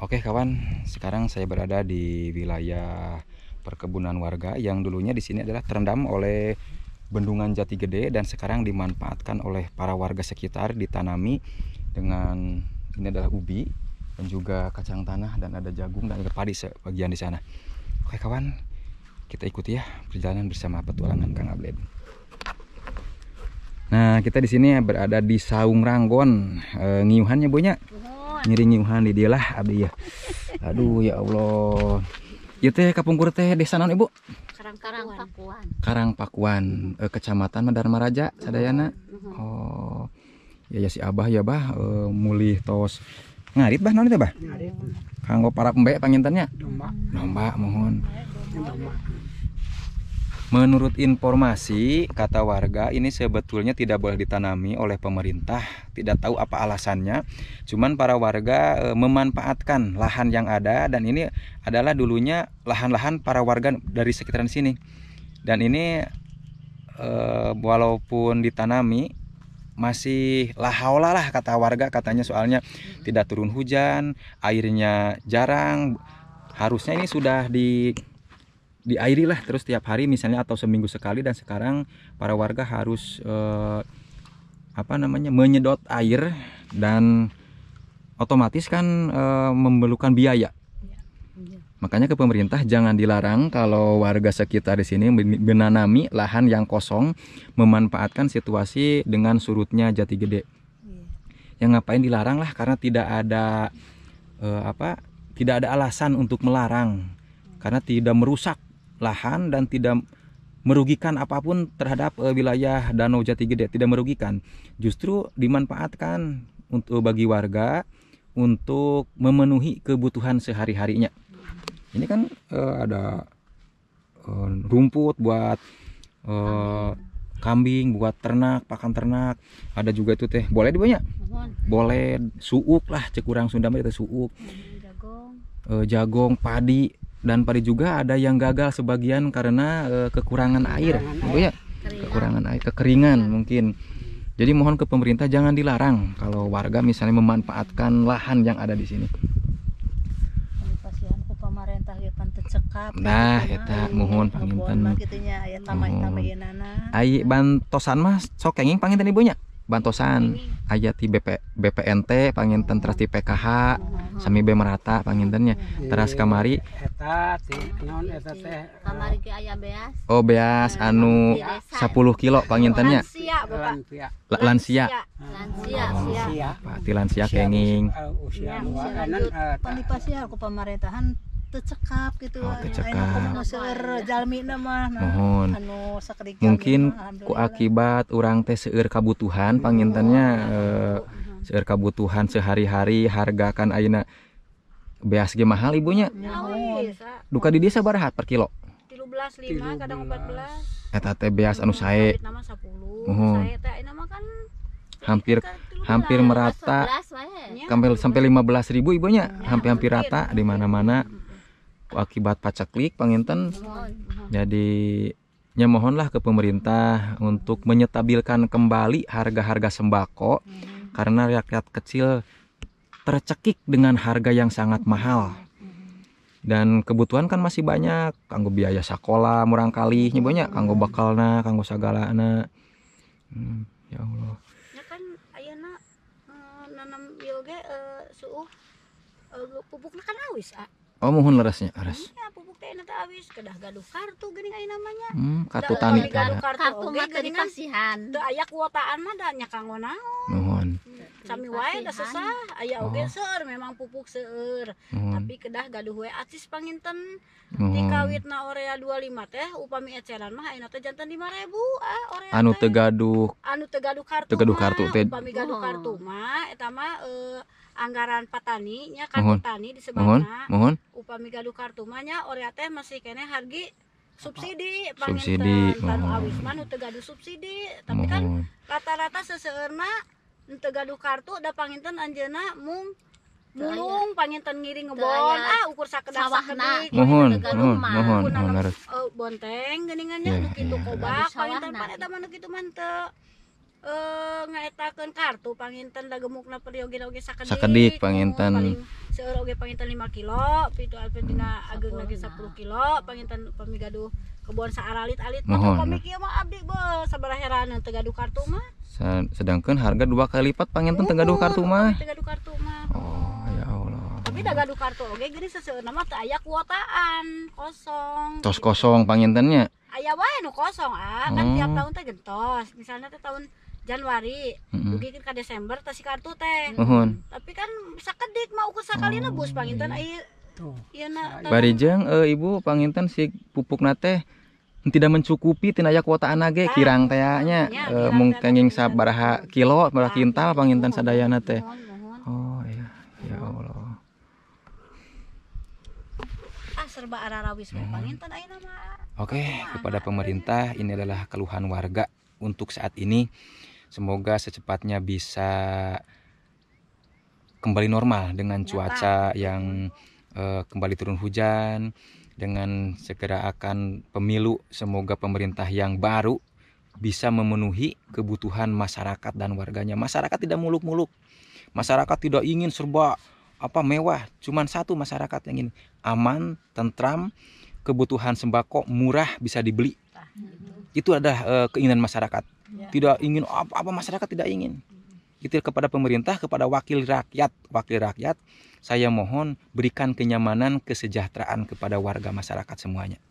Oke kawan, sekarang saya berada di wilayah perkebunan warga yang dulunya di sini adalah terendam oleh bendungan Jati Gede dan sekarang dimanfaatkan oleh para warga sekitar, ditanami dengan ini adalah ubi dan juga kacang tanah dan ada jagung dan ada padi sebagian di sana. Oke kawan, kita ikuti ya perjalanan bersama petualangan Kang Abled. Nah, kita di sini berada di Saung Ranggon, ngiuhannya Bonya. Nyeri ngiuhan di dia lah abdi ya. Aduh ya Allah. Ieu teh kapungkur teh desa naon Ibu? Karangpakuan. Karangpakuan, Kecamatan Dharma Raja sadayana. Oh. Ya si Abah ya Bah, mulih tos ngarit Bah naon teh Bah? Ngarit. Kanggo para pembe pangintennya. Domba mohon. Menurut informasi kata warga ini sebetulnya tidak boleh ditanami oleh pemerintah, tidak tahu apa alasannya. Cuman para warga memanfaatkan lahan yang ada dan ini adalah dulunya lahan-lahan para warga dari sekitaran sini. Dan ini walaupun ditanami masih lahaula lah kata warga, katanya soalnya tidak turun hujan, airnya jarang. Harusnya ini sudah diairi lah terus tiap hari misalnya atau seminggu sekali, dan sekarang para warga harus menyedot air dan otomatis kan memerlukan biaya. Makanya ke pemerintah jangan dilarang kalau warga sekitar di sini menanami lahan yang kosong, memanfaatkan situasi dengan surutnya Jati Gede. Yang ngapain dilarang lah, karena tidak ada alasan untuk melarang, karena tidak merusak lahan dan tidak merugikan apapun terhadap wilayah Danau Jati Gede, tidak merugikan, justru dimanfaatkan untuk bagi warga untuk memenuhi kebutuhan sehari-harinya. Ini kan ada rumput buat kambing, buat ternak, pakan ternak, ada juga itu teh boleh dibanyak, boleh suuk lah cek urang Sunda itu suuk, jagong, padi. Dan padi juga ada yang gagal sebagian karena kekurangan air, ya, kekurangan air, kekeringan mungkin. Jadi mohon ke pemerintah jangan dilarang kalau warga misalnya memanfaatkan lahan yang ada di sini. Nah, eta mohon panginten. Ai bantosan mah sok kenging panginten ibunya. Bantosan aya ti BPNT panginten, teras ti PKH sami be merata pangintennya, teras kamari eta ti naon eta teh Kamari ge aya beas. oh beas anu 10 kilo pangintennya lansia Pak ti lansia kenging usia panipasial ku pemerintahan tecekap gitu. Tecekap. Seueur jalmina mah mohon anu sakedik mungkin ku akibat urang teh seueur kabutuhan pangintennya, seueur kabutuhan sehari-hari, harga kan ayeuna beas ge mahal ibunya. Duka di desa sabaraha per kilo? 13.5 kadang 14. Eta teh beas anu sae. Nama 10. Mohon. Sae teh ayeuna mah kan hampir merata, sampai 15.000 ibunya, hampir rata di mana-mana. Akibat paceklik panginten, jadi ya mohonlah ke pemerintah untuk menyetabilkan kembali harga-harga sembako, karena rakyat kecil tercekik dengan harga yang sangat mahal. Dan kebutuhan kan masih banyak, kanggo biaya sekolah murang kali nyobonya, kanggo bakalna, kanggo sagalana. Ya Allah. Ya kan ayeuna nanam ieu ge suuh pupukna kan awis. Oh mohon leresnya, leres. Ya pupuk teh na teh awis, kedah gaduh kartu geuning aya namanya. Kartu tani teh. Kartu mah teh dipasihan. Teu aya kuotaan mah da nya kanggo naon. Mohon. Sami wae da sesah, aya oge seueur memang pupuk seueur. Tapi kedah gaduh we acis panginten. Ti kawitna orea 25 teh upami eceran mah ayeuna teh janten 5.000 orea. Anu teu gaduh kartu. Teu gaduh kartu teh. Upami gaduh kartu mah eta mah anggaran patani nya kartu tani disebutna. Mohon. Upami gaduh kartu mah nya orea teh masih kene hargi subsidi Subsidi. Kan awis mah nu teu gaduh subsidi, tapi kan rata-rata seseueurna teu gaduh kartu da panginten anjeunna mung mulung panginten ngiring ngebon ukur sakedah sakedik mohon harus bonteng geuningannya nu kitu kobak panginten pan eta mah nu kitu mah teu ngaetakeun kartu panginten da gemukna periogi oge sakedik panginten seueur oge panginten 5 kilo pitu alpedina ageung lagi 10 kilo panginten upami gaduh kebon saaralit-alit Mohon. upami kieu mah abdi beuh sabaraha heraneun teu gaduh kartu mah Sedangkan harga 2 kali lipat panginten teu gaduh kartu mah. teu gaduh kartu mah Oh, ya Allah. tapi da gaduh kartu oge geuning seseueurna mah teu aya kuotaan kosong Tos kosong pangintennya. aya wae nu kosong kan tiap tahun teh gentos misalnya teh tahun Januari dugi ka Desember teh si kartu teh Mohon. tapi kan sakedik mah ukur sakali nebus panginten aya ieu na Barijeng ibu panginten si pupukna teh tidak mencukupi tina aya kuotaan ge kirang teh nya mungkin sabaraha kilo sabaraha kintal panginten sadayana teh. Oh iya ya Allah. Serba ararawis we panginten ayeuna mah. Oke, kepada pemerintah ini adalah keluhan warga untuk saat ini. Semoga secepatnya bisa kembali normal dengan cuaca yang kembali turun hujan, dengan segera akan pemilu. Semoga pemerintah yang baru bisa memenuhi kebutuhan masyarakat dan warganya. Masyarakat tidak muluk-muluk. Masyarakat tidak ingin serba mewah. Cuman satu masyarakat yang ingin aman, tentram, kebutuhan sembako murah bisa dibeli. Itu adalah keinginan masyarakat. Tidak ingin apa masyarakat tidak ingin. Itu kepada pemerintah, kepada wakil rakyat, saya mohon berikan kenyamanan, kesejahteraan kepada warga masyarakat semuanya.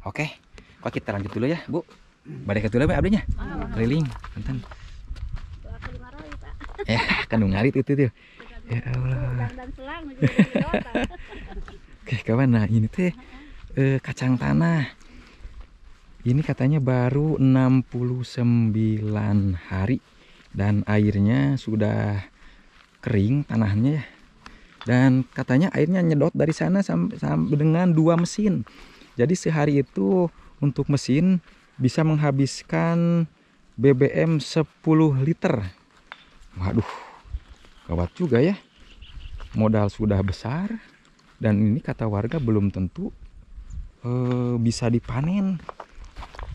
Oke, kok kita lanjut dulu ya, Bu. Balik dulu abdinya. Keliling, enten. Ya, kan ngarit itu tuh. Ya Allah. Oke, kawan, nah ini teh kacang tanah. Ini katanya baru 69 hari dan airnya sudah kering tanahnya ya. Dan katanya airnya nyedot dari sana sampai dengan 2 mesin. Jadi sehari itu untuk mesin bisa menghabiskan BBM 10 liter. Waduh, gawat juga ya. Modal sudah besar dan ini kata warga belum tentu bisa dipanen.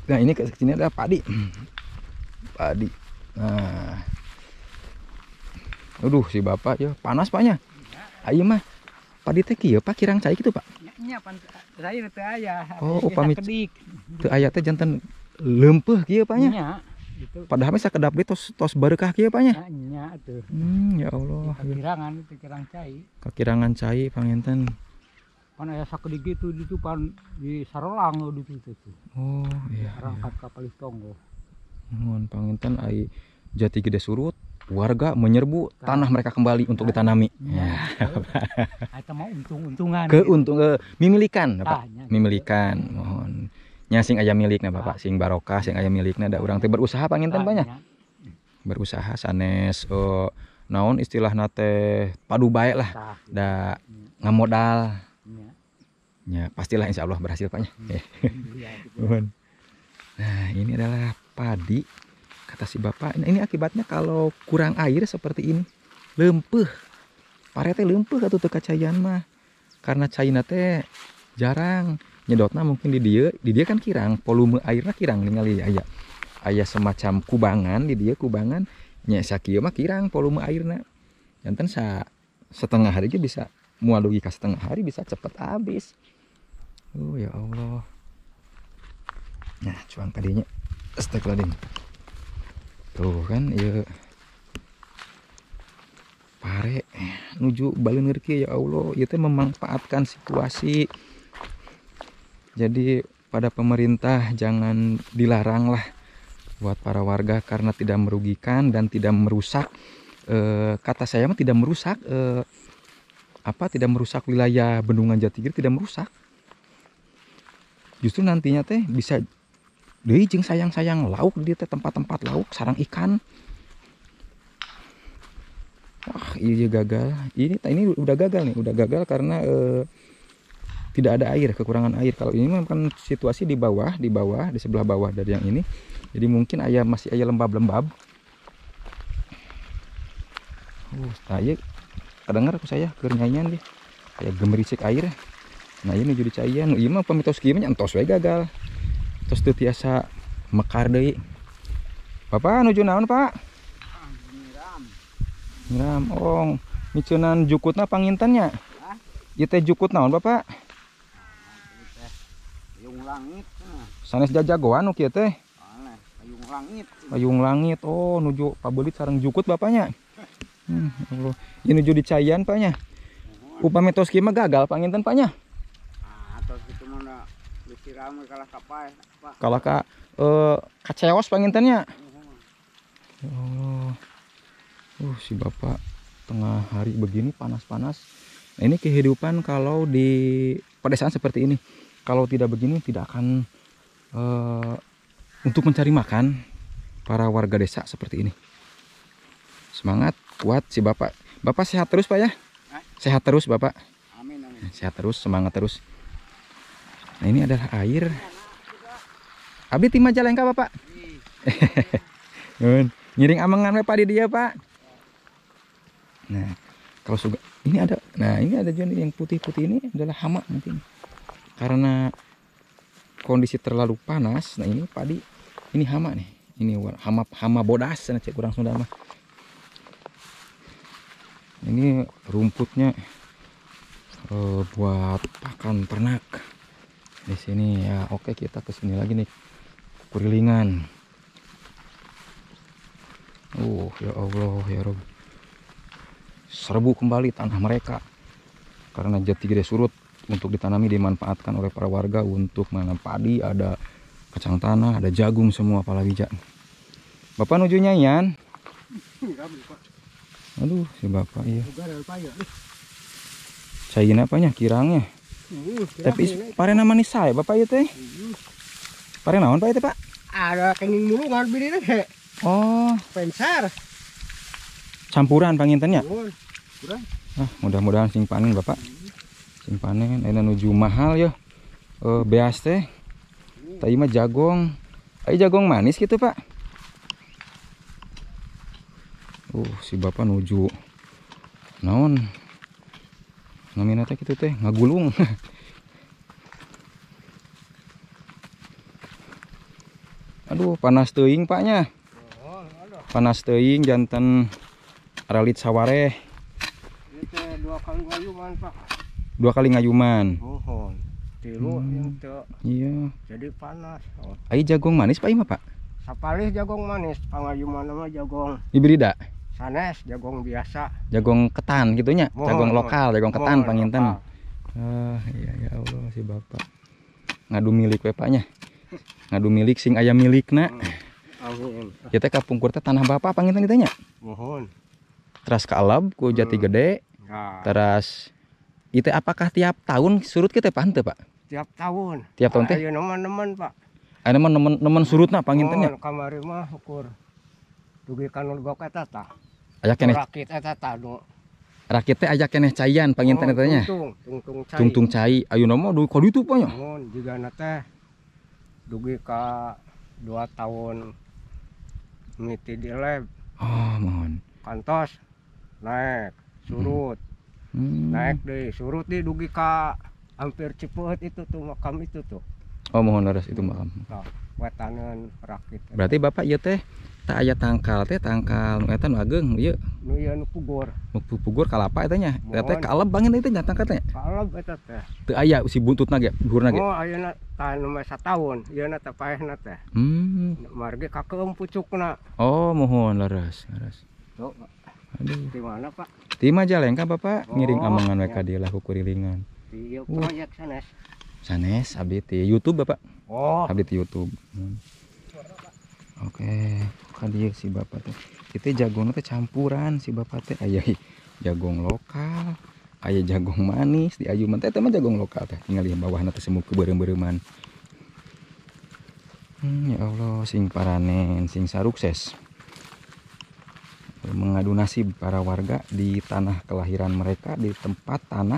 Nah ini kesini ada padi. Nah, aduh si bapak ya panas paknya. Ayo mah padi teh kieu Pak kirang cai gitu Pak. Nya saya teu aya. Oh upami teu aya teh janten leumpeuh kieu Paknya. Nya gitu. Padahal mah sakedap ge tos berkah kieu Paknya. Nya atuh. Ya Allah. Kirangan itu kirang cai. Kakirangan cai panginten. Pan aya sakedik itu di pan di Sarolang di situ. Oh iya. Rangkat kapal tonggo. Mohon panginten ai jati gede surut, warga menyerbu tanah mereka kembali untuk ditanami. Ya. Eta mau untung-untungan. Mimilikan, Pak. Mimilikan. Mohon. Nya sing aya milikna Bapak, sing barokah sing aya milikna da urang teh berusaha panginten banyak. Berusaha sanes naon istilahna teh padu bae lah. Da ngamodal. Ya, pastilah insya Allah berhasil Paknya. Mohon. Nah, ini adalah padi. Kata si Bapak, ini akibatnya kalau kurang air seperti ini. Leumpeuh. Parete leumpeuh atuh teu kacayan mah. Karena caina teh jarang nyedotna mungkin di dia kan kirang, volume airnya kirang ningali aya semacam kubangan di dia kubangan. Nya sakieu mah kirang volume airna. Janten setengah hari ge bisa mual dugi ka setengah hari bisa cepet habis. Oh ya Allah. Nah, cuang tadinya astagfirullahaladzim. Tuh kan ya pare nuju baleuneur kieu ya Allah, ieu teh memanfaatkan situasi. Jadi pada pemerintah jangan dilarang lah buat para warga karena tidak merugikan dan tidak merusak kata saya mah tidak merusak tidak merusak wilayah Bendungan Jatigir, tidak merusak. Justru nantinya teh bisa deui jeung sayang-sayang lauk di teh tempat-tempat lauk sarang ikan. Wah, iya gagal. Ini udah gagal nih, udah gagal karena tidak ada air, kekurangan air. Kalau ini memang situasi di bawah, di sebelah bawah dari yang ini. Jadi mungkin masih aya lembab-lembab. Saya kedengar aku saya keur nyanyian dia. Kayak gemerisik air. Nah ini jadi caian, ieu mah pamitos kieu nya entos we gagal. Terus teu tiasa mekar deui. Bapak nuju naon, Pak? Nyiram. Oh, micenan jukutna pangintennya. Ieu teh jukut naon Bapak? Payung langit. Sanes jajagoan nu kieu teh. Payung langit. Payung langit. Oh, nuju pabelit sareng jukut Bapaknya. Allah. Ieu nuju dicayan Paknya. Upami tos kieu mah gagal panginten Paknya. Atos kitu mah disiram kalah kapai, Pak. Kalau kaceos pangintennya. Ya Allah. Si Bapak tengah hari begini panas-panas. Nah, ini kehidupan kalau di pedesaan seperti ini. Kalau tidak begini tidak akan untuk mencari makan para warga desa seperti ini. Semangat, kuat si Bapak. Bapak sehat terus Pak ya? Sehat terus Bapak. Amin, amin. Sehat terus, semangat terus. Nah, ini adalah air. Abi tim Majalengka Bapak. Ngiring amengan Pak di dia Pak. Nah, kalau suka ini ada, nah ini ada juga yang putih-putih ini adalah hama mungkin. Karena kondisi terlalu panas, nah ini padi ini hama nih. Ini hama bodas cek kurang Sunda mah. Ini rumputnya buat pakan ternak. Di sini ya, oke kita ke sini lagi nih. Kurilingan. Ya Allah ya Rob. Serbu kembali tanah mereka karena jati gede surut untuk ditanami dimanfaatkan oleh para warga untuk menanam padi, ada kacang tanah, ada jagung semua apalagi jak. Bapak nuju nyanyian. Aduh si Bapak iya. Cain apanya kirangnya. Tapi pare nama nih saya Bapak itu teh. Pare naon Pak itu Pak? Ada kening mulungan bini teh. Oh, Pensar. Campuran pangintennya. Kurang. Mudah-mudahan sing panen Bapak. Sing panen ayeuna nuju mahal ya. Beas teh. Tadi mah jagong. Ai jagong manis gitu Pak. Si Bapak nuju naon? Namina teh kitu teh ngagulung. Aduh, panas teuing Paknya. Panas teuing janten aralit sawareh. Itu 2 kali ngayuman Pak. 2 kali ngayuman. Mohon. Tilu itu. Iya. Jadi panas. Ai jagong manis Pak mah Pak. Sapalih jagong manis, pangayuman mah jagong Hibrida. sanes, jagong biasa. Jagong ketan gitunya. Jagong lokal, jagong ketan panginten. Iya ya Allah si Bapak. Ngadu milik we Paknya. Ngadu milik sing aya milikna. Amin. Kita kapungkur teh tanah Bapak panginten kitu nya. Mohon. Teras kaalab ku jati gede. Teras itu apakah tiap tahun surut kita Pak henteu Pak? Tiap tahun. Tiap tahun teh? Ayo nemen-nemen Pak. Aya nemen surutna pangintennya. Kamari mah ukur dugi kanu gok eta tah. Aya keneh rakit eta tah nu. Rakit teh aya keneh cayan panginten eta nya. Tungtung cai. Ayeuna mah dugi ka ditu Pak nya. Mun jigana teh dugi ka 2 tahun miti di lab. Mohon. Kantos naik surut. Naik deh surut di dugi ka hampir Cipeut itu tuh makam itu tuh. Mohon leres itu makam. Wetaneun rakit. Berarti Bapak ieu teh tak aya tangkal teh tangkal nu eta nu ageng ieu. Nu ieu nu pugur. Nu pugur kalapa eta nya. Eta teh kaleb bangen itu nya tangkal teh. Kaleb eta teh. Teu aya si buntutna ge, dhuwurna ge. Ayeuna tah nu mah sataun, ieuna teh paehna teh. Marge kakeum pucukna. Mohon leres. Tuh. Aduh. Di mana Pak? Di Majalengka Bapak ngiring amangan we ka dieu lah ku kurilingan. Di proyek sanes. Sanes abdi ti YouTube Bapak. Abdi ti YouTube. Oke, ka dieu si Bapak teh. Kitu jagongna teh campuran si Bapak teh aya jagong lokal, aya jagong manis di ayuman teh mah jagong lokal teh. Ningali bawahna teh semu keberem-bereman. Ya Allah sing paranen, sing sarukses. Mengadu nasib para warga di tanah kelahiran mereka, di tempat tanah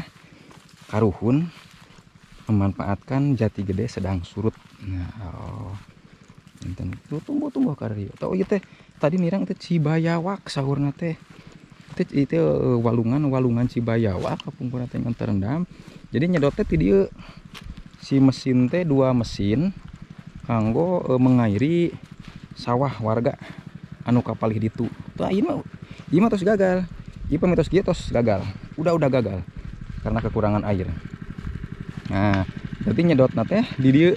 Karuhun, memanfaatkan jati gede sedang surut. Tumbuh karya. Tahu ieu teh tadi nirang teh Cibayawak sahurna teh. Itu walungan Cibayawak kapungkurna teh terendam. Jadi nyedot teh ti dieu si mesin teh 2 mesin kanggo mengairi sawah warga anu kapalih ditu. Tah ieu mah terus gagal. Ieu pamitos kieu tos gagal. Udah gagal karena kekurangan air. Nah, berarti nyedotna teh di dieu.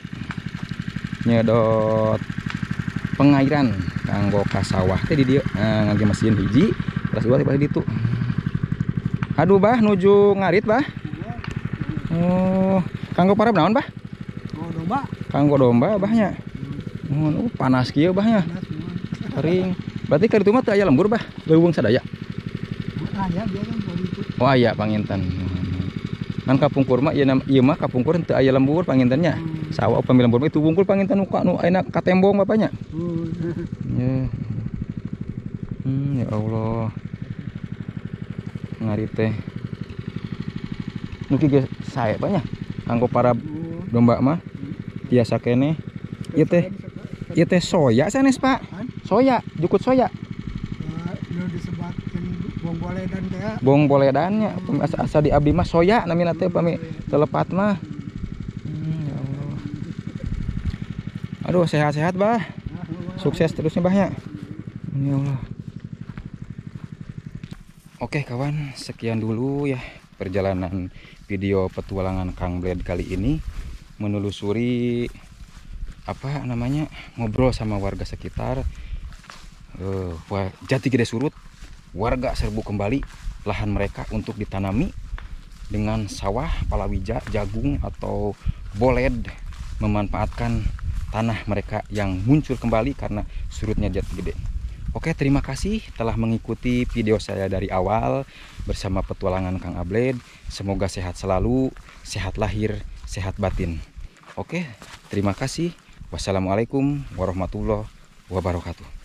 Nyedot pengairan kanggo ka sawah teh di dieu. Nah, ngage mesin hiji, terus dua tiba di ditu. Aduh, Bah, nuju ngarit, Bah. Oh, kanggo para naon, Bah? Domba. Kanggo domba, Bahnya. Oh, panas kieu, Bahnya. Kering. Berarti ka ditu mah teu aya lembur, Bah. Leuweung sadaya. Aya dia kan itu. Oh, aya panginten. Kan kapungkur mah ieu mah kapungkur teu aya lembur pangintennya. Sawah upami lembur mah itu wungkul panginten nu ayeuna ka tembong bapaknya. Ya. Ya Allah. Ngarit teh. Nu kieu sae banyak kanggo para domba mah biasa kene. Ieu teh soya sanes, Pak. Soya, jukut soya. Nu disebatkeun bong boledan teh. Bong boledannya asa di abdi mah soya namina teh pami telepat mah. Ya Allah. Aduh, sehat-sehat, Bah. Sukses terusnya, Bahnya. Ya Allah. Oke kawan, sekian dulu ya perjalanan video petualangan Kang Bled kali ini, menelusuri apa namanya, ngobrol sama warga sekitar. Jati Gede surut, warga serbu kembali lahan mereka untuk ditanami dengan sawah, palawija, jagung atau boled, memanfaatkan tanah mereka yang muncul kembali karena surutnya Jati Gede. Oke, terima kasih telah mengikuti video saya dari awal bersama petualangan Kang Bled. Semoga sehat selalu, sehat lahir, sehat batin. Oke, terima kasih. Wassalamualaikum warahmatullahi wabarakatuh.